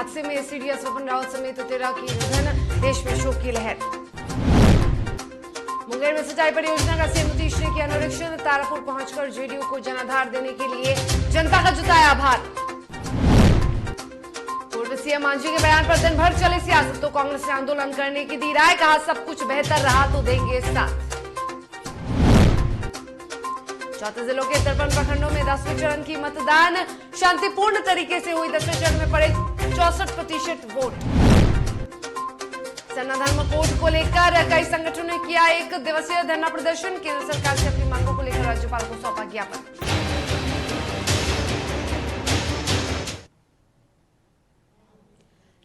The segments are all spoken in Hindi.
हादसे में सीडीएस विपिन रावत समेत 13 की निधन, देश में शोक की लहर। मुंगेर में सिंचाई परियोजना का सीएम नीतीश ने किया निरीक्षण, तारापुर पहुंचकर जेडीयू को जनाधार देने के लिए जनता का जताया आभार। पूर्व सीएम मांझी के बयान पर दिन भर चले सियासत, तो कांग्रेस ने आंदोलन करने की दी राय, कहा सब कुछ बेहतर रहा तो देंगे साथ। 34 जिलों के 53 प्रखंडों में 10वें चरण की मतदान शांतिपूर्ण तरीके से हुई। 10वें चरण में पड़े 64% वोट। सरना धर्म कोड को लेकर कई संगठनों ने किया एक दिवसीय धरना प्रदर्शन, केंद्र सरकार से अपनी मांगों को लेकर राज्यपाल को सौंपा ज्ञापन।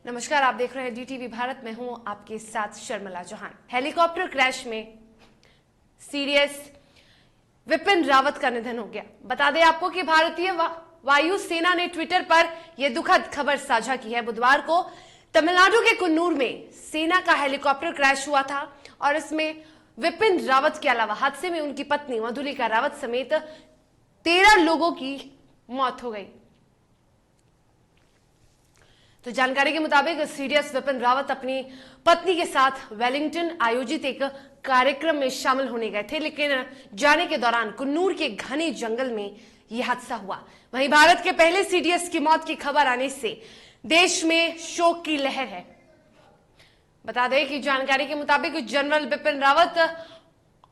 नमस्कार, आप देख रहे हैं डीटीवी भारत, मैं हूं आपके साथ शर्मिला चौहान। हेलीकॉप्टर क्रैश में सीडीएस विपिन रावत का निधन हो गया। बता दें आपको कि भारतीय वायु सेना ने ट्विटर पर यह दुखद खबर साझा की है। बुधवार को तमिलनाडु के कुन्नूर में सेना का हेलीकॉप्टर क्रैश हुआ था और इसमें विपिन रावत के अलावा हादसे में उनकी पत्नी मधुलिका रावत समेत 13 लोगों की मौत हो गई। तो जानकारी के मुताबिक सीडीएस विपिन रावत अपनी पत्नी के साथ वेलिंगटन आयोजित एक कार्यक्रम में शामिल होने गए थे, लेकिन जाने के दौरान कुन्नूर के घने जंगल में यह हादसा हुआ। वहीं भारत के पहले सीडीएस की मौत की खबर आने से देश में शोक की लहर है। बता दें कि जानकारी के मुताबिक जनरल बिपिन रावत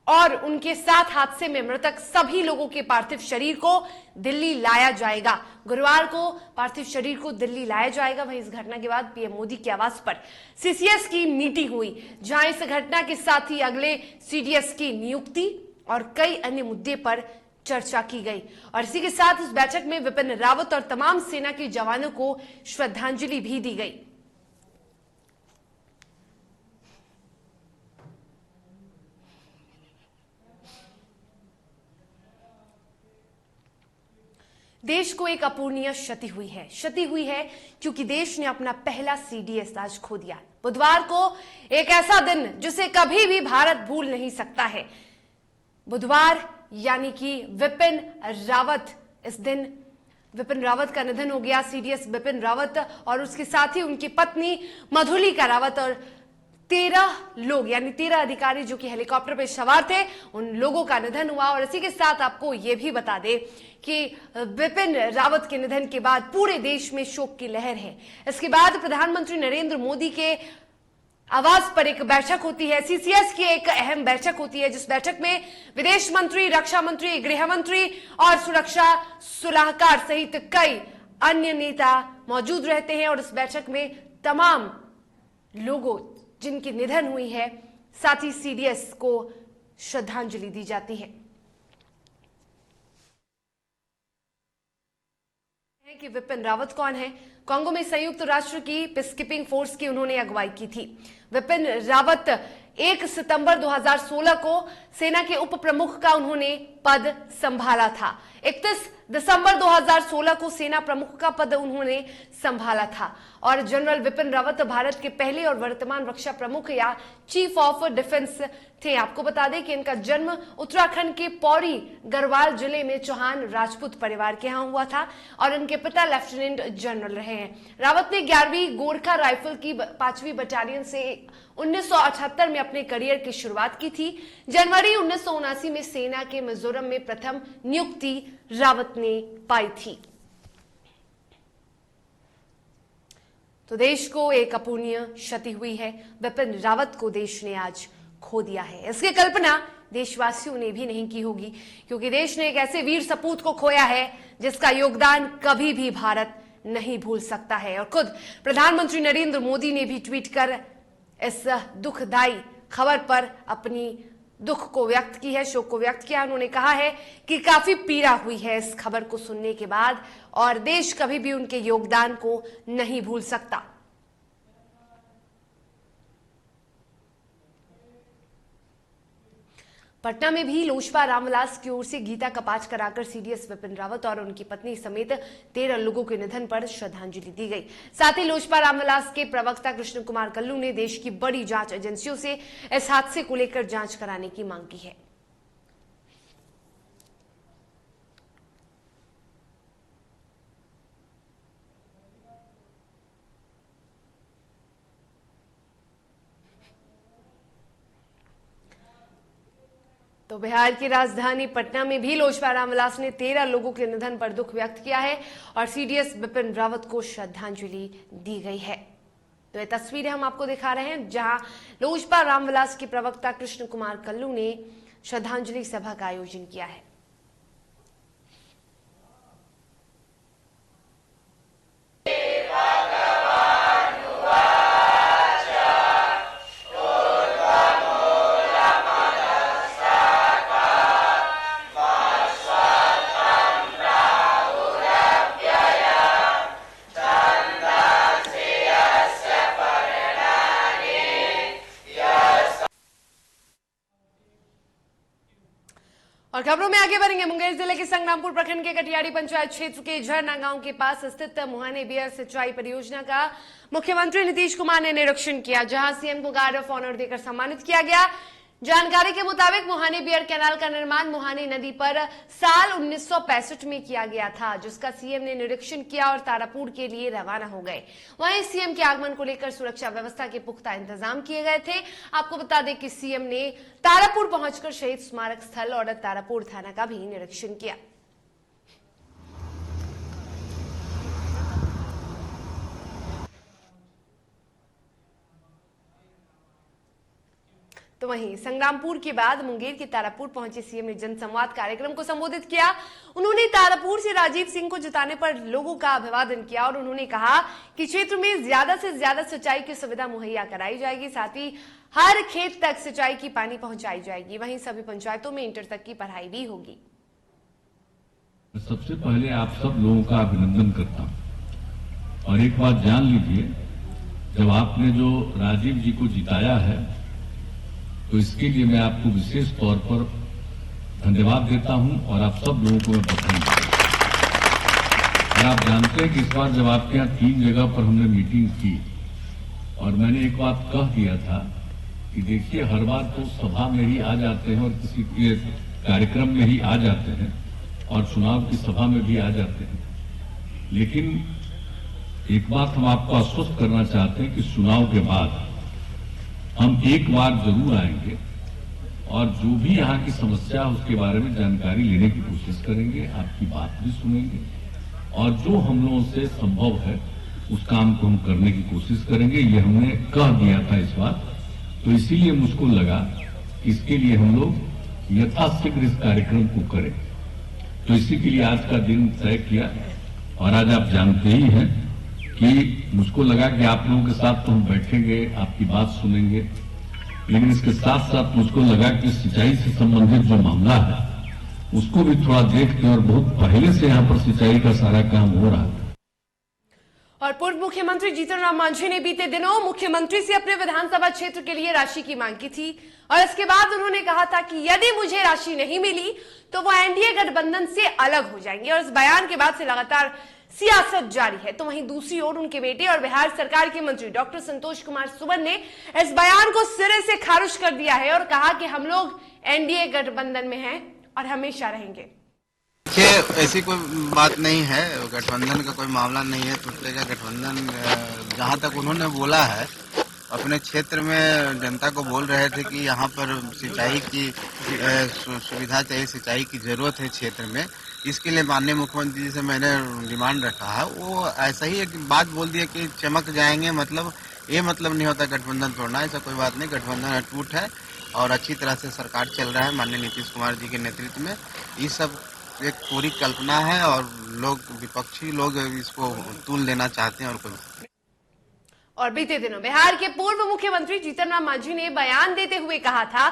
और उनके साथ हादसे में मृतक सभी लोगों के पार्थिव शरीर को दिल्ली लाया जाएगा। गुरुवार को पार्थिव शरीर को दिल्ली लाया जाएगा। वहीं इस घटना के बाद पीएम मोदी के आवास पर सीसीएस की मीटिंग हुई, जहां इस घटना के साथ ही अगले सीडीएस की नियुक्ति और कई अन्य मुद्दे पर चर्चा की गई। और इसी के साथ उस बैठक में विपिन रावत और तमाम सेना के जवानों को श्रद्धांजलि भी दी गई। देश को एक अपूर्णीय क्षति हुई है क्योंकि देश ने अपना पहला सीडीएस आज खो दिया। बुधवार को एक ऐसा दिन जिसे कभी भी भारत भूल नहीं सकता है। बुधवार यानी कि विपिन रावत, इस दिन विपिन रावत का निधन हो गया। सीडीएस विपिन रावत और उसके साथ ही उनकी पत्नी मधुलिका रावत और 13 लोग यानी 13 अधिकारी जो कि हेलीकॉप्टर पर सवार थे, उन लोगों का निधन हुआ। और इसी के साथ आपको यह भी बता दें कि विपिन रावत के निधन के बाद पूरे देश में शोक की लहर है। इसके बाद प्रधानमंत्री नरेंद्र मोदी के आवास पर एक बैठक होती है, सीसीएस की एक अहम बैठक होती है, जिस बैठक में विदेश मंत्री, रक्षा मंत्री, गृह मंत्री और सुरक्षा सलाहकार सहित कई अन्य नेता मौजूद रहते हैं। और इस बैठक में तमाम लोगों जिनकी निधन हुई है, साथ ही सीडीएस को श्रद्धांजलि दी जाती है। कि विपिन रावत कौन है? कांगो में संयुक्त राष्ट्र की पीसकीपिंग फोर्स की उन्होंने अगुवाई की थी। विपिन रावत 1 सितंबर 2016 को सेना के उप प्रमुख का उन्होंने पद संभाला था। 31 दिसंबर 2016 को सेना प्रमुख का पद उन्होंने संभाला था। और जनरल विपिन रावत भारत के पहले और वर्तमान रक्षा प्रमुख या चीफ ऑफ डिफेंस थे। आपको बता दें कि इनका जन्म उत्तराखंड के पौड़ी गढ़वाल जिले में चौहान राजपूत परिवार के यहां हुआ था और इनके पिता लेफ्टिनेंट जनरल रहे हैं। रावत ने 11वीं गोरखा राइफल की 5वीं बटालियन से 1978 में अपने करियर की शुरुआत की थी। जनवरी 1979 में सेना के मिजोरम में प्रथम नियुक्ति रावत ने पाई थी। तो देश को एक अपूर्णीय क्षति हुई है। विपिन रावत को देश ने आज खो दिया है। इसकी कल्पना देशवासियों ने भी नहीं की होगी, क्योंकि देश ने एक ऐसे वीर सपूत को खोया है जिसका योगदान कभी भी भारत नहीं भूल सकता है। और खुद प्रधानमंत्री नरेंद्र मोदी ने भी ट्वीट कर इस दुखदाई खबर पर अपनी दुख को व्यक्त की है, शोक को व्यक्त किया। उन्होंने कहा है कि काफी पीड़ा हुई है इस खबर को सुनने के बाद और देश कभी भी उनके योगदान को नहीं भूल सकता। पटना में भी लोजपा रामविलास की ओर से गीता का पाठ कराकर सीडीएस विपिन रावत और उनकी पत्नी समेत 13 लोगों के निधन पर श्रद्धांजलि दी गई। साथ ही लोजपा रामविलास के प्रवक्ता कृष्ण कुमार कल्लू ने देश की बड़ी जांच एजेंसियों से इस हादसे को लेकर जांच कराने की मांग की है। तो बिहार की राजधानी पटना में भी लोजपा रामविलास ने 13 लोगों के निधन पर दुख व्यक्त किया है और सीडीएस बिपिन रावत को श्रद्धांजलि दी गई है। तो ये तस्वीरें हम आपको दिखा रहे हैं जहां लोजपा रामविलास के प्रवक्ता कृष्ण कुमार कल्लू ने श्रद्धांजलि सभा का आयोजन किया है। और खबरों में आगे बढ़ेंगे। मुंगेर जिले के संग्रामपुर प्रखंड के कटियाड़ी पंचायत क्षेत्र के झरना गांव के पास स्थित मुहाने बियर सिंचाई परियोजना का मुख्यमंत्री नीतीश कुमार ने निरीक्षण किया, जहां सीएम को गार्ड ऑफ ऑनर देकर सम्मानित किया गया। जानकारी के मुताबिक मुहाने बियर कैनाल का निर्माण मुहाने नदी पर साल 1965 में किया गया था, जिसका सीएम ने निरीक्षण किया और तारापुर के लिए रवाना हो गए। वहीं सीएम के आगमन को लेकर सुरक्षा व्यवस्था के पुख्ता इंतजाम किए गए थे। आपको बता दें कि सीएम ने तारापुर पहुंचकर शहीद स्मारक स्थल और तारापुर थाना का भी निरीक्षण किया। तो वहीं संग्रामपुर के बाद मुंगेर के तारापुर पहुंचे सीएम ने जनसंवाद कार्यक्रम को संबोधित किया। उन्होंने तारापुर से राजीव सिंह को जिताने पर लोगों का अभिवादन किया और उन्होंने कहा कि क्षेत्र में ज्यादा से ज्यादा सिंचाई की सुविधा मुहैया कराई जाएगी, साथ ही हर खेत तक सिंचाई की पानी पहुंचाई जाएगी। वहीं सभी पंचायतों में इंटर तक की पढ़ाई भी होगी। सबसे पहले आप सब लोगों का अभिनंदन करता हूं और एक बात जान लीजिए, जब आपने जो राजीव जी को जिताया है तो इसके लिए मैं आपको विशेष तौर पर धन्यवाद देता हूं और आप सब लोगों को मैं बधाई देता हूं। और आप जानते हैं कि इस बार जब आपके यहाँ 3 जगह पर हमने मीटिंग की और मैंने एक बात कह दिया था कि देखिए, हर बार तो सभा में ही आ जाते हैं और किसी के कार्यक्रम में ही आ जाते हैं और चुनाव की सभा में भी आ जाते हैं, लेकिन एक बात हम आपको आश्वस्त करना चाहते हैं कि चुनाव के बाद हम एक बार जरूर आएंगे और जो भी यहाँ की समस्या है उसके बारे में जानकारी लेने की कोशिश करेंगे, आपकी बात भी सुनेंगे और जो हम लोगों से संभव है उस काम को हम करने की कोशिश करेंगे। ये हमने कह दिया था इस बार, तो इसीलिए मुझको लगा कि इसके लिए हम लोग यथाशीघ्र इस कार्यक्रम को करें। तो इसी के लिए आज का दिन तय किया और आज आप जानते ही हैं कि मुझको लगा कि आप लोगों के साथ तो हम बैठेंगे, आपकी बात सुनेंगे, लेकिन इसके साथ साथ मुझको लगा कि सिंचाई से संबंधित जो मामला है उसको भी थोड़ा देखते, और बहुत पहले से यहाँ पर सिंचाई का सारा काम हो रहा है। और पूर्व मुख्यमंत्री जीतन राम मांझी ने बीते दिनों मुख्यमंत्री से अपने विधानसभा क्षेत्र के लिए राशि की मांग की थी और इसके बाद उन्होंने कहा था कि यदि मुझे राशि नहीं मिली तो वो एनडीए गठबंधन से अलग हो जाएंगे और इस बयान के बाद से लगातार सियासत जारी है। तो वहीं दूसरी ओर उनके बेटे और बिहार सरकार के मंत्री डॉक्टर संतोष कुमार सुमन ने इस बयान को सिरे से खारिज कर दिया है और कहा कि हम लोग एनडीए गठबंधन में हैं और हमेशा रहेंगे। ऐसी कोई बात नहीं है, गठबंधन का कोई मामला नहीं है, टूटेगा गठबंधन। जहां तक उन्होंने बोला है, अपने क्षेत्र में जनता को बोल रहे थे कि यहाँ पर सिंचाई की सुविधा चाहिए, सिंचाई की जरूरत है क्षेत्र में, इसके लिए माननीय मुख्यमंत्री जी से मैंने डिमांड रखा है। वो ऐसा ही एक बात बोल दिया कि चमक जाएंगे, मतलब ये मतलब नहीं होता गठबंधन तोड़ना, ऐसा कोई बात नहीं। गठबंधन अटूट है और अच्छी तरह से सरकार चल रहा है माननीय नीतीश कुमार जी के नेतृत्व में। ये सब एक पूरी कल्पना है और लोग, विपक्षी लोग इसको तूल देना चाहते हैं और कुछ। और बीते दिनों बिहार के पूर्व मुख्यमंत्री जीतन राम मांझी ने बयान देते हुए कहा था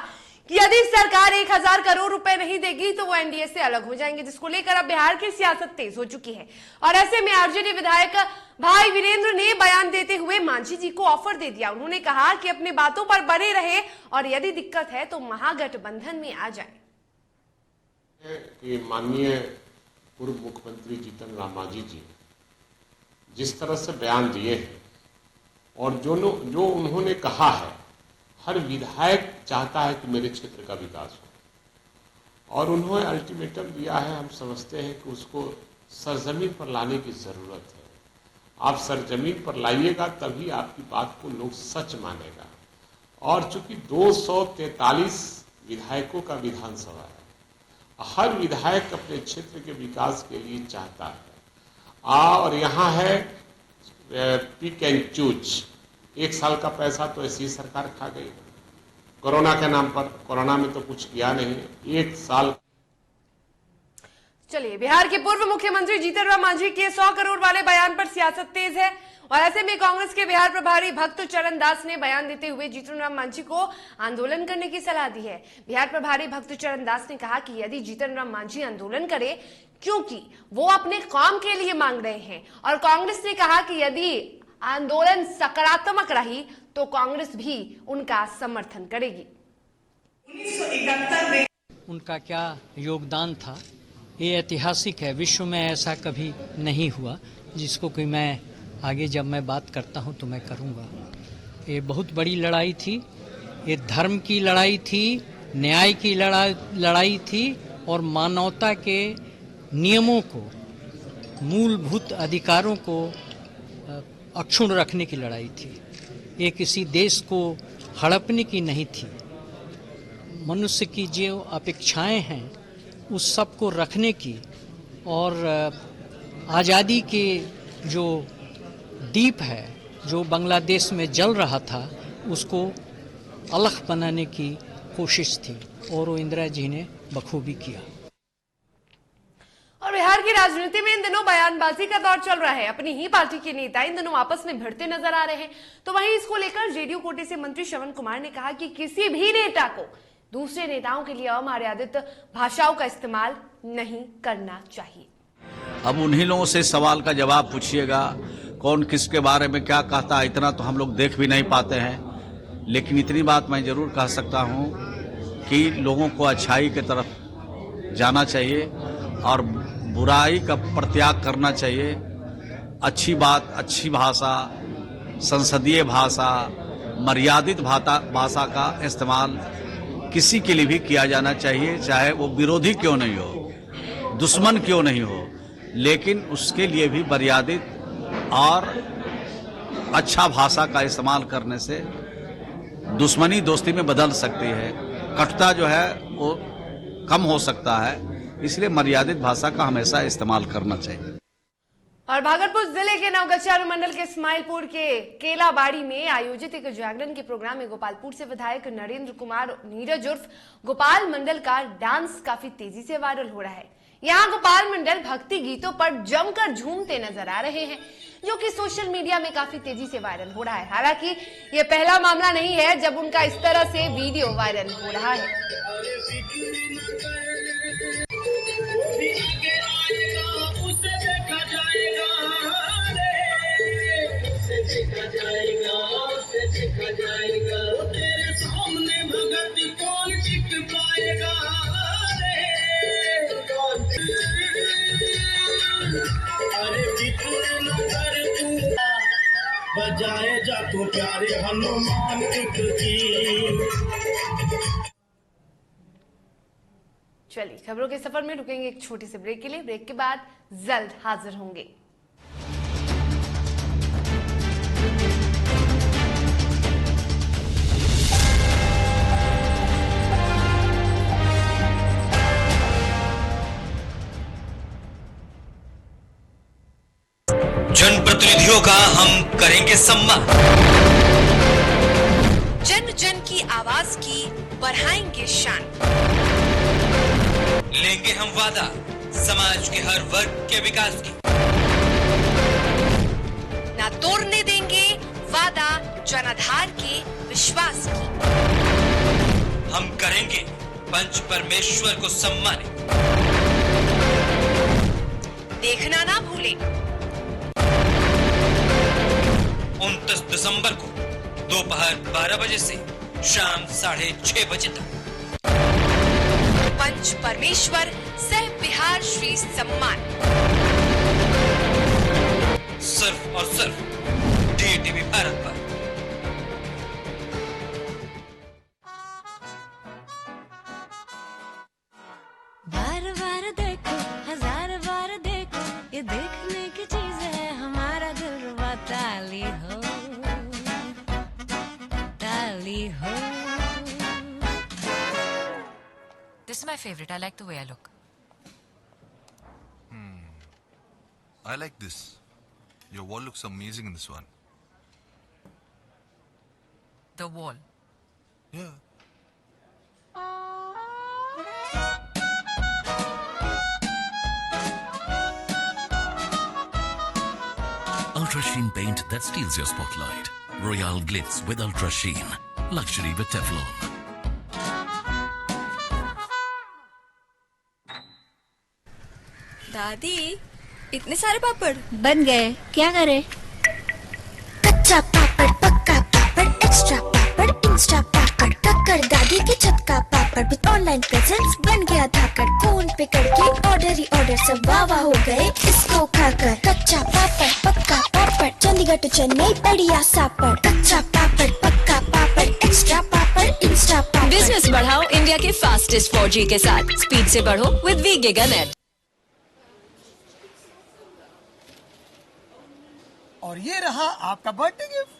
कि यदि सरकार 1000 करोड़ रुपए नहीं देगी तो वो एनडीए से अलग हो जाएंगे, जिसको लेकर अब बिहार की सियासत तेज हो चुकी है। और ऐसे में आरजेडी विधायक भाई वीरेंद्र ने बयान देते हुए मांझी जी को ऑफर दे दिया। उन्होंने कहा कि अपने बातों पर बने रहे और यदि दिक्कत है तो महागठबंधन में आ जाए। कि माननीय पूर्व मुख्यमंत्री जीतन राम मांझी जी जिस तरह से बयान दिए हैं और जो उन्होंने कहा है, हर विधायक चाहता है कि मेरे क्षेत्र का विकास हो और उन्होंने अल्टीमेटम दिया है। हम समझते हैं कि उसको सरजमीन पर लाने की जरूरत है। आप सरजमीन पर लाइएगा तभी आपकी बात को लोग सच मानेगा। और चूंकि 243 विधायकों का विधानसभा है। हर विधायक अपने क्षेत्र के विकास के लिए चाहता है और यहाँ है पिक एंड चूज। 1 साल का पैसा तो ऐसी सरकार खा गई कोरोना के नाम पर। कोरोना में तो कुछ किया नहीं, 1 साल। चलिए, बिहार के पूर्व मुख्यमंत्री जीतन राम मांझी के 100 करोड़ वाले बयान पर सियासत तेज है और ऐसे में कांग्रेस के बिहार प्रभारी भक्त चरण दास ने बयान देते हुए जीतन राम मांझी को आंदोलन करने की सलाह दी है। बिहार प्रभारी भक्त चरण दास ने कहा कि यदि जीतन राम मांझी आंदोलन करे क्योंकि वो अपने काम के लिए मांग रहे हैं, और कांग्रेस ने कहा कि यदि आंदोलन सकारात्मक रही तो कांग्रेस भी उनका समर्थन करेगी। 1971 में उनका क्या योगदान था, ये ऐतिहासिक है। विश्व में ऐसा कभी नहीं हुआ जिसको कि मैं आगे जब मैं बात करता हूं तो मैं करूंगा। ये बहुत बड़ी लड़ाई थी, ये धर्म की लड़ाई थी, न्याय की लड़ाई थी और मानवता के नियमों को, मूलभूत अधिकारों को अक्षुण्ण रखने की लड़ाई थी। ये किसी देश को हड़पने की नहीं थी। मनुष्य की जो अपेक्षाएं हैं उस सब को रखने की और आज़ादी के जो दीप है जो बांग्लादेश में जल रहा था उसको अलग बनाने की कोशिश थी और वो इंदिरा जी ने बखूबी किया। और बिहार की राजनीति में इन दिनों बयानबाजी का दौर चल रहा है। अपनी ही पार्टी के नेता इन दिनों आपस में भिड़ते नजर आ रहे हैं। तो वहीं इसको लेकर जेडीयू कोटे से मंत्री श्रवण कुमार ने कहा कि किसी भी नेता को दूसरे नेताओं के लिए अमर्यादित भाषाओं का इस्तेमाल नहीं करना चाहिए। अब उन्हीं लोगों से सवाल का जवाब पूछिएगा, कौन किसके बारे में क्या कहता है, इतना तो हम लोग देख भी नहीं पाते हैं। लेकिन इतनी बात मैं जरूर कह सकता हूं कि लोगों को अच्छाई की तरफ जाना चाहिए और बुराई का परित्याग करना चाहिए। अच्छी बात, अच्छी भाषा, संसदीय भाषा, मर्यादित भाषा का इस्तेमाल किसी के लिए भी किया जाना चाहिए, चाहे वो विरोधी क्यों नहीं हो, दुश्मन क्यों नहीं हो, लेकिन उसके लिए भी मर्यादित और अच्छा भाषा का इस्तेमाल करने से दुश्मनी दोस्ती में बदल सकती है, कटुता जो है वो कम हो सकता है। इसलिए मर्यादित भाषा का हमेशा इस्तेमाल करना चाहिए। और भागलपुर जिले के नवगछिया अनुमंडल के इस्माइलपुर के केलाबाड़ी में आयोजित एक जागरण के प्रोग्राम में गोपालपुर से विधायक नरेंद्र कुमार नीरज उर्फ गोपाल मंडल का डांस काफी तेजी से वायरल हो रहा है। यहाँ गोपाल मंडल भक्ति गीतों पर जमकर झूमते नजर आ रहे हैं, जो कि सोशल मीडिया में काफी तेजी से वायरल हो रहा है। हालांकि ये पहला मामला नहीं है जब उनका इस तरह से वीडियो वायरल हो रहा है। बजाए जा तो प्यारे हनुमान की। चलिए, खबरों के सफर में रुकेंगे एक छोटे से ब्रेक के लिए। ब्रेक के बाद जल्द हाजिर होंगे। जनप्रतिनिधियों का हम करेंगे सम्मान, जन जन की आवाज की बढ़ाएंगे शान, लेंगे हम वादा समाज के हर वर्ग के विकास की, ना तोड़ने देंगे वादा जनाधार के विश्वास की, हम करेंगे पंच परमेश्वर को सम्मानित, देखना ना भूलें 29 दिसंबर को दोपहर 12 बजे से शाम 6:30 बजे तक पंच परमेश्वर सह बिहार श्री सम्मान, सिर्फ और सिर्फ DTV भारत पर। बार बार देखो, हजार बार देखो, ये देखने की चीज है, हमारा दिलरुबा ताली हो, ताली हो। favorite. I like the way I look. I like this. Your wall looks amazing in this one. The wall. Yeah. Ultra Sheen paint that steals your spotlight. Royale Glitz with Ultra Sheen. Luxury with Teflon. दादी, इतने सारे पापड़ बन गए। क्या करे? कच्चा पापड़, पक्का पापड़, एक्स्ट्रा पापड़, इंस्टा पापड़, टक्कर दादी के छत का पापड़ विद ऑनलाइन प्रेजेंस बन गया धाकड़। फोन पे करके ऑर्डर ही ऑर्डर सब वाह हो गए इसको खाकर। कच्चा पापड़, पक्का पापड़, चंडीगढ़ टू चेन्नई बढ़िया सापड़। कच्चा पापड़, पक्का पापड़, एक्स्ट्रा पापड़, इंस्टा पापड़। बिजनेस बढ़ाओ इंडिया के फास्टेस्ट 4G के साथ। स्पीड से बढ़ो विद वी गिगानेट। और ये रहा आपका बर्थडे गिफ्ट।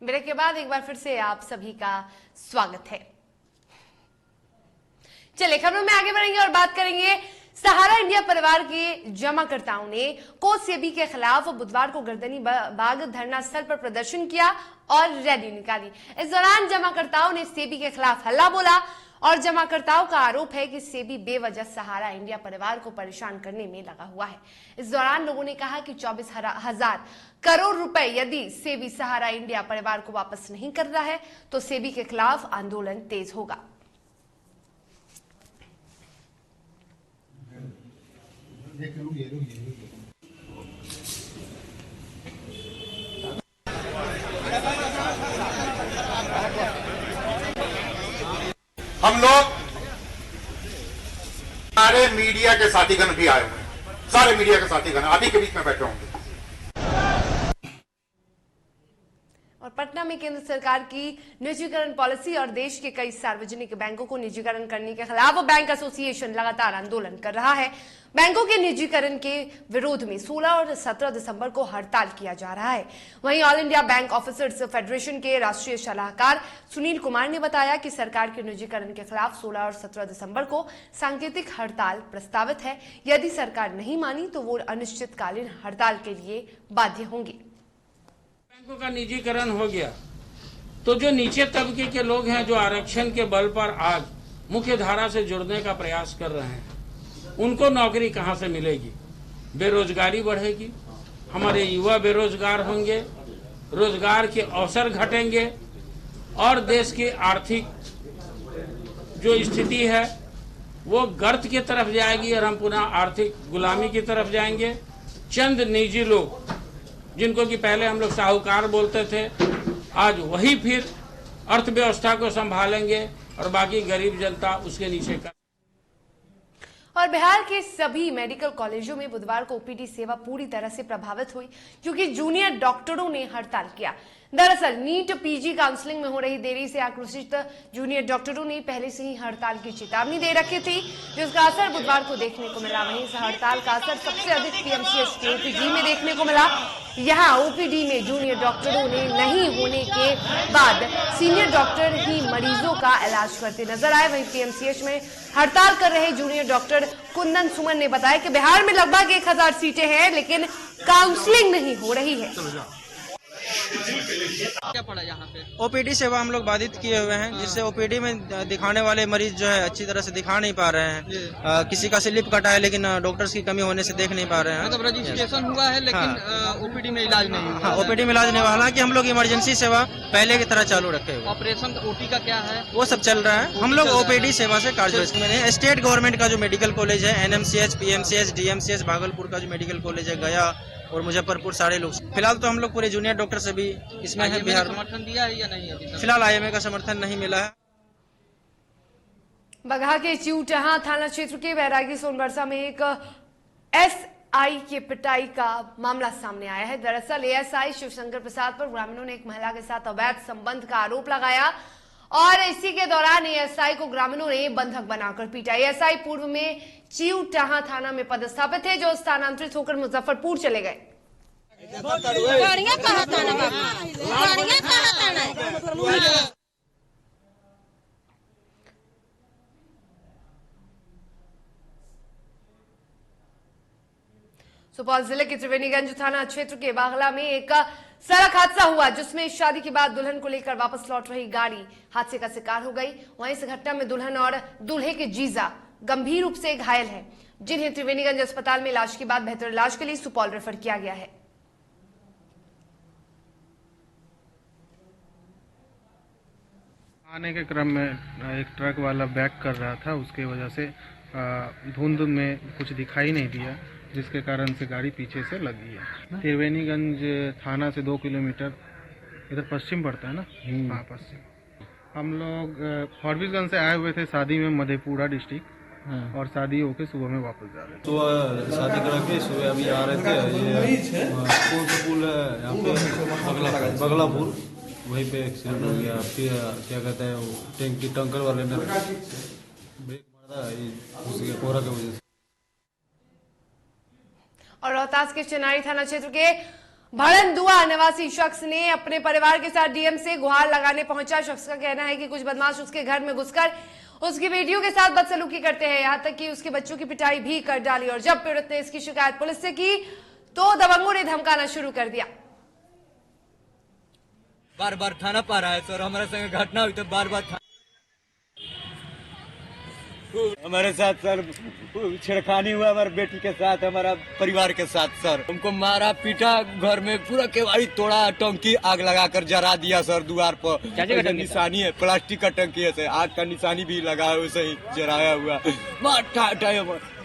ब्रेक के बाद एक बार फिर से आप सभी का स्वागत है। चलिए खबरों में आगे बढ़ेंगे और बात करेंगे। सहारा इंडिया परिवार के जमाकर्ताओं ने कोच सेबी के खिलाफ बुधवार को गर्दनी बाग धरना स्थल पर प्रदर्शन किया और रैली निकाली। इस दौरान जमाकर्ताओं ने सेबी के खिलाफ हल्ला बोला और जमाकर्ताओं का आरोप है कि सेबी बेवजह सहारा इंडिया परिवार को परेशान करने में लगा हुआ है। इस दौरान लोगों ने कहा कि 24,000 करोड़ रुपए यदि सेबी सहारा इंडिया परिवार को वापस नहीं कर रहा है तो सेबी के खिलाफ आंदोलन तेज होगा। हम लोग सारे मीडिया के साथीगण भी आए हुए हैं, सारे मीडिया के साथीगण आप ही के बीच में बैठे होंगे। और पटना में केंद्र सरकार की निजीकरण पॉलिसी और देश के कई सार्वजनिक बैंकों को निजीकरण करने के खिलाफ बैंक एसोसिएशन लगातार आंदोलन कर रहा है। बैंकों के निजीकरण के विरोध में 16 और 17 दिसंबर को हड़ताल किया जा रहा है। वहीं all India bank officers federation के राष्ट्रीय सलाहकार सुनील कुमार ने बताया कि सरकार के निजीकरण के खिलाफ 16 और 17 दिसंबर को सांकेतिक हड़ताल प्रस्तावित है। यदि सरकार नहीं मानी तो वो अनिश्चितकालीन हड़ताल के लिए बाध्य होंगे। बैंकों का निजीकरण हो गया तो जो नीचे तबके के लोग हैं, जो आरक्षण के बल पर आज मुख्य धारा से जुड़ने का प्रयास कर रहे हैं, उनको नौकरी कहां से मिलेगी? बेरोजगारी बढ़ेगी, हमारे युवा बेरोजगार होंगे, रोजगार के अवसर घटेंगे और देश की आर्थिक जो स्थिति है वो गर्त की तरफ जाएगी और हम पुनः आर्थिक गुलामी की तरफ जाएंगे। चंद निजी लोग जिनको कि पहले हम लोग साहूकार बोलते थे, आज वही फिर अर्थव्यवस्था को संभालेंगे और बाकी गरीब जनता उसके नीचे का। और बिहार के सभी मेडिकल कॉलेजों में बुधवार को ओपीडी सेवा पूरी तरह से प्रभावित हुई क्योंकि जूनियर डॉक्टरों ने हड़ताल किया। दरअसल नीट पीजी काउंसलिंग में हो रही देरी से आक्रोशित जूनियर डॉक्टरों ने पहले से ही हड़ताल की चेतावनी दे रखी थी, जिसका असर बुधवार को देखने को मिला। वहीं इस हड़ताल का असर सबसे अधिक पीएमसीएच के ओपीडी में देखने को मिला। यहाँ ओपीडी में जूनियर डॉक्टरों ने नहीं होने के बाद सीनियर डॉक्टर ही मरीजों का इलाज करते नजर आए। वहीं पीएमसीएच में हड़ताल कर रहे जूनियर डॉक्टर कुंदन सुमन ने बताया कि बिहार में लगभग 1000 सीटें हैं लेकिन काउंसलिंग नहीं हो रही है। क्या पड़ा यहाँ पे? ओपीडी सेवा हम लोग बाधित किए हुए हैं, जिससे ओपीडी में दिखाने वाले मरीज जो है अच्छी तरह से दिखा नहीं पा रहे हैं। किसी का स्लिप कटा है लेकिन डॉक्टर्स की कमी होने से देख नहीं पा रहे हैं। मतलब रजिस्ट्रेशन हुआ है लेकिन ओपीडी में इलाज नहीं हुआ। ओपीडी में इलाज नहीं हुआ। हालांकि हम लोग इमरजेंसी सेवा पहले की तरह चालू रखे हुए। ऑपरेशन ओटी का क्या है वो सब चल रहा है। हम लोग ओपीडी सेवा से कार्य में स्टेट गवर्नमेंट का जो मेडिकल कॉलेज है, एनएमसीएच, पीएमसीएच, डीएमसीएच, भागलपुर का जो मेडिकल कॉलेज है, गया और मुजफ्फरपुर, सारे लोग फिलहाल तो हम लोग पूरे जूनियर डॉक्टर से भी इसमें है। बिहार समर्थन दिया है या नहीं? अभी फिलहाल आईएमए का समर्थन नहीं मिला है। बगहा के चिउटहा थाना क्षेत्र के बैरागी सोनबरसा में एक एसआई की पिटाई का मामला सामने आया है। दरअसल एएसआई शिवशंकर प्रसाद पर ग्रामीणों ने एक महिला के साथ अवैध संबंध का आरोप लगाया और इसी के दौरान एएसआई को ग्रामीणों ने बंधक बनाकर पीटा। एएसआई पूर्व में चिउटाहा थाना में पदस्थापित थे, जो स्थानांतरित होकर मुजफ्फरपुर चले गए। सुपौल जिले के त्रिवेणीगंज थाना क्षेत्र के बागला में एक सड़क हादसा हुआ, जिसमें शादी के बाद दुल्हन को लेकर वापस लौट रही गाड़ी हादसे का शिकार हो गई। वहीं इस घटना में दुल्हन और दूल्हे के जीजा गंभीर रूप से घायल हैं, जिन्हें त्रिवेणीगंज अस्पताल में इलाज के बाद बेहतर इलाज के लिए सुपौल रेफर किया गया है। आने के क्रम में एक ट्रक वाला बैक कर रहा था, उसके वजह से धुंध में कुछ दिखाई नहीं दिया, जिसके कारण से गाड़ी पीछे से लगी है। त्रिवेणीगंज थाना से 2 किलोमीटर इधर पश्चिम पड़ता है ना, हाँ पश्चिम। हम लोग फॉरबिसगंज से आए हुए थे शादी में मधेपुरा डिस्ट्रिक्ट, और शादी होके सुबह में वापस जा रहे थे। तो शादी करा के सुबह अभी आ रहे थे, पुल है यहाँ पे बगलापुर, वहीं पे एक्सीडेंट हो गया। फिर क्या कहते हैं वो टंकर वाले ने ब्रेक मारा, उसके कोहरा की वजह से। और रोहतास के चेनारी थाना क्षेत्र के भड़नदुआ निवासी शख्स ने अपने परिवार के साथ डीएम से गुहार लगाने पहुंचा। शख्स का कहना है कि कुछ बदमाश उसके घर में घुसकर उसकी बेटियों के साथ बदसलूकी करते हैं, यहां तक कि उसके बच्चों की पिटाई भी कर डाली। और जब पीड़ित ने इसकी शिकायत पुलिस से की तो दबंगों ने धमकाना शुरू कर दिया। बार बार थाना पर आए सर, हमारे संग घटना हुई तो बार बार हमारे साथ सर छेड़खानी हुआ, हमारे बेटी के साथ, हमारा परिवार के साथ सर। हमको मारा पीटा, घर में पूरा केवाड़ी तोड़ा, टंकी आग लगाकर जरा दिया सर द्वार पर। क्या निशानी है, प्लास्टिक का टंकी है सर, आग का निशानी भी लगा है, वैसे ही जराया हुआ।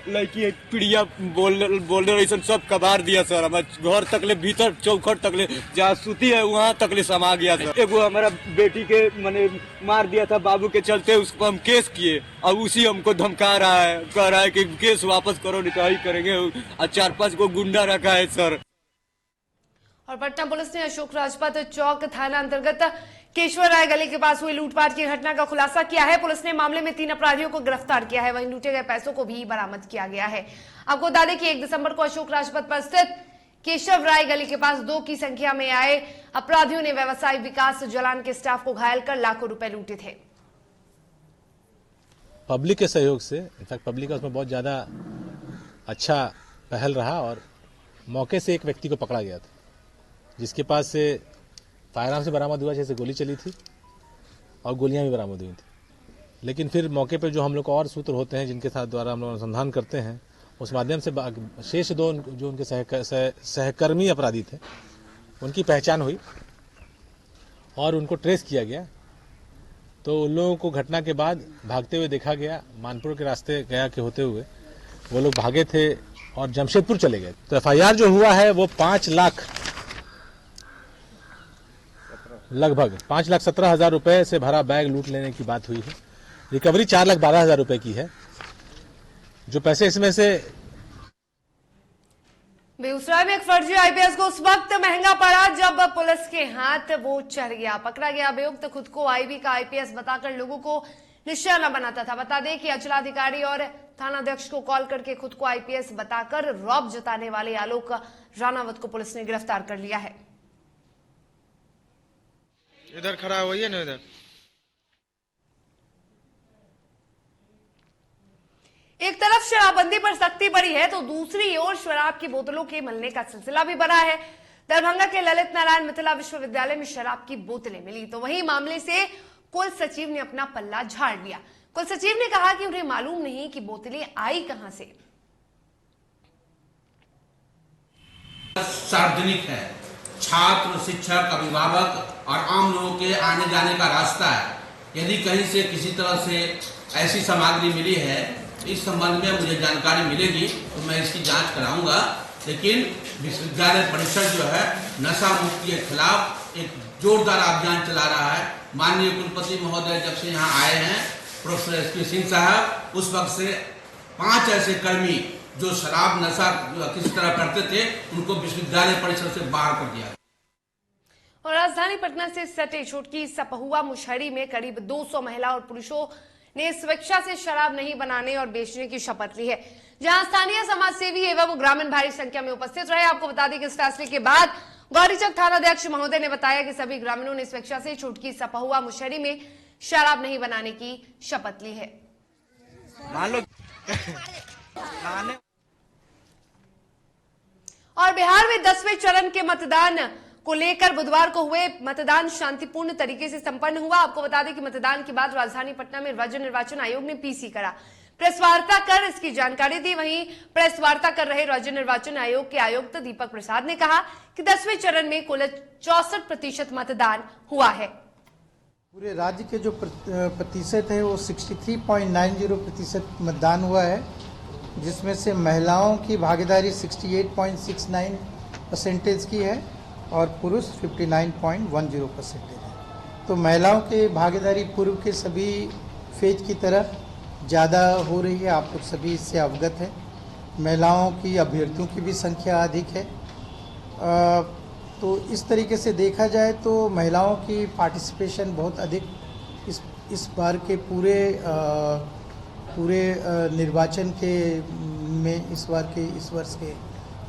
लड़की पीड़िया बोलने रही सब कबार दिया सर। हमारे घर तकले भीतर चौखट तकले जहाँ सूती है वहाँ तकले समा गया सर। एगो हमारा बेटी के मैंने मार दिया था बाबू के चलते, उसको हम केस किए, अब उसी हमको धमका रहा है, कह रहा है कि केस वापस करो, निकाही करेंगे, और 4-5 को गुंडा रखा है सर। और पटना पुलिस ने अशोक राजपथ चौक थाना अंतर्गत केशवर राय गली के पास हुई लूटपाट की घटना का खुलासा किया है। पुलिस ने मामले में 3 अपराधियों को गिरफ्तार किया है, वहीं लूटे गए पैसों को भी बरामद किया गया है। आपको बता दें कि 1 दिसंबर को अशोक राजपथ पर स्थित केशव राय गली के पास 2 की संख्या में आए अपराधियों ने व्यवसायी विकास जलान के स्टाफ को घायल कर लाखों रुपए लूटे थे। पब्लिक के सहयोग से, इनफैक्ट पब्लिक का उसमें बहुत ज्यादा अच्छा पहल रहा, और मौके से एक व्यक्ति को पकड़ा गया था, जिसके पास से फायरआर्म से बरामद हुआ, जैसे गोली चली थी और गोलियां भी बरामद हुई थी। लेकिन फिर मौके पे जो हम लोग और सूत्र होते हैं, जिनके साथ द्वारा हम लोग अनुसंधान करते हैं, उस माध्यम से शेष 2 जो उनके सहकर्मी अपराधी थे, उनकी पहचान हुई और उनको ट्रेस किया गया। तो उन लोगों को घटना के बाद भागते हुए देखा गया, मानपुर के रास्ते गया के होते हुए वो लोग भागे थे और जमशेदपुर चले गए। तो FIR जो हुआ है वो 5 लाख लगभग 5,17,000 रुपए से भरा बैग लूट लेने की बात हुई है। रिकवरी 4,12,000 रुपए की है। जो पैसे इसमें से बेगूसराय में एक फर्जी आईपीएस को उस वक्त महंगा पड़ा जब पुलिस के हाथ वो चढ़ गया। पकड़ा गया अभियुक्त खुद को आईबी का आईपीएस बताकर लोगों को निशाना बनाता था। बता दें कि अंचलाधिकारी और थानाध्यक्ष को कॉल करके खुद को आईपीएस बताकर रौब जताने वाले आलोक राणावत को पुलिस ने गिरफ्तार कर लिया है। इधर खड़ा हुई है ना, इधर एक तरफ शराबबंदी पर सख्ती बढ़ी है तो दूसरी ओर शराब की बोतलों के मिलने का सिलसिला भी बढ़ा है। दरभंगा के ललित नारायण मिथिला विश्वविद्यालय में शराब की बोतलें मिली तो वहीं मामले से कुल सचिव ने अपना पल्ला झाड़ लिया। कुल सचिव ने कहा कि उन्हें मालूम नहीं कि बोतलें आई कहां से। सार्वजनिक है, छात्र, शिक्षक, अभिभावक और आम लोगों के आने जाने का रास्ता है। यदि कहीं से किसी तरह से ऐसी सामग्री मिली है, इस संबंध में मुझे जानकारी मिलेगी तो मैं इसकी जांच कराऊंगा। लेकिन विश्वविद्यालय परिषद जो है नशा मुक्ति के खिलाफ एक जोरदार अभियान चला रहा है। माननीय कुलपति महोदय जब से यहाँ आए हैं, प्रोफेसर एसपी सिंह साहब, उस वक्त से 5 ऐसे कर्मी जो शराब नशा किसी तरह करते थे उनको विश्वविद्यालय परिसर से बाहर कर दिया। और राजधानी पटना से सटे छोटकी सपहुआ मुशहरी में करीब 200 महिला और पुरुषों ने स्वेच्छा से शराब नहीं बनाने और बेचने की शपथ ली है, जहां स्थानीय समाजसेवी एवं ग्रामीण भारी संख्या में उपस्थित रहे। आपको बता दें कि इस फैसले के बाद गौरीचक थानाध्यक्ष महोदय ने बताया कि सभी ग्रामीणों ने स्वेच्छा से छोटकी सपहुआ मुशहरी में शराब नहीं बनाने की शपथ ली है। और बिहार में 10वें चरण के मतदान को लेकर बुधवार को हुए मतदान शांतिपूर्ण तरीके से संपन्न हुआ। आपको बता दें कि मतदान के बाद राजधानी पटना में राज्य निर्वाचन आयोग ने पीसी करा, प्रेस वार्ता कर इसकी जानकारी दी। वहीं प्रेस वार्ता कर रहे राज्य निर्वाचन आयोग के आयुक्त दीपक प्रसाद ने कहा कि 10वें चरण में कुल 64% मतदान हुआ है। पूरे राज्य के जो प्रतिशत है वो 63.90% मतदान हुआ है, जिसमें से महिलाओं की भागीदारी 68.69% की है और पुरुष 59.10% है। तो महिलाओं की भागीदारी पूर्व के सभी फेज की तरह ज़्यादा हो रही है, आप लोग सभी इससे अवगत हैं। महिलाओं की अभ्यर्थियों की भी संख्या अधिक है। तो इस तरीके से देखा जाए तो महिलाओं की पार्टिसिपेशन बहुत अधिक इस बार के पूरे निर्वाचन के में इस वर्ष के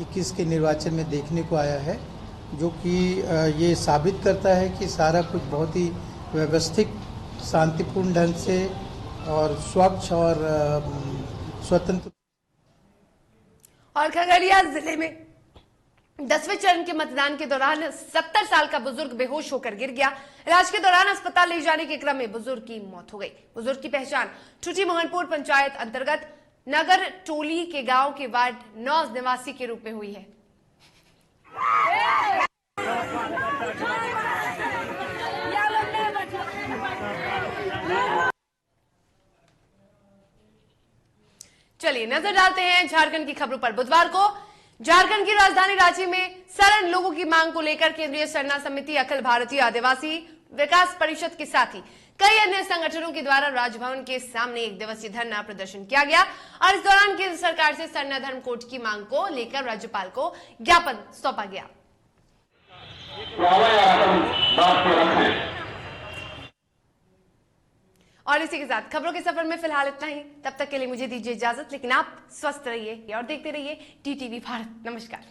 21 के निर्वाचन में देखने को आया है, जो कि ये साबित करता है कि सारा कुछ बहुत ही व्यवस्थित, शांतिपूर्ण ढंग से और स्वच्छ और स्वतंत्र। और खगड़िया जिले में 10वें चरण के मतदान के दौरान 70 साल का बुजुर्ग बेहोश होकर गिर गया। इलाज के दौरान अस्पताल ले जाने के क्रम में बुजुर्ग की मौत हो गई। बुजुर्ग की पहचान ठुठी मोहनपुर पंचायत अंतर्गत नगर टोली के गांव के वार्ड 9 निवासी के रूप में हुई है। चलिए नजर डालते हैं झारखंड की खबरों पर। बुधवार को झारखंड की राजधानी रांची में शरण लोगों की मांग को लेकर केंद्रीय सरना समिति, अखिल भारतीय आदिवासी विकास परिषद के साथ ही कई अन्य संगठनों के द्वारा राजभवन के सामने एक दिवसीय धरना प्रदर्शन किया गया और इस दौरान केंद्र सरकार से सरना धर्म कोड की मांग को लेकर राज्यपाल को ज्ञापन सौंपा गया। और इसी के साथ खबरों के सफर में फिलहाल इतना ही। तब तक के लिए मुझे दीजिए इजाजत, लेकिन आप स्वस्थ रहिए और देखते रहिए टीटीवी भारत। नमस्कार।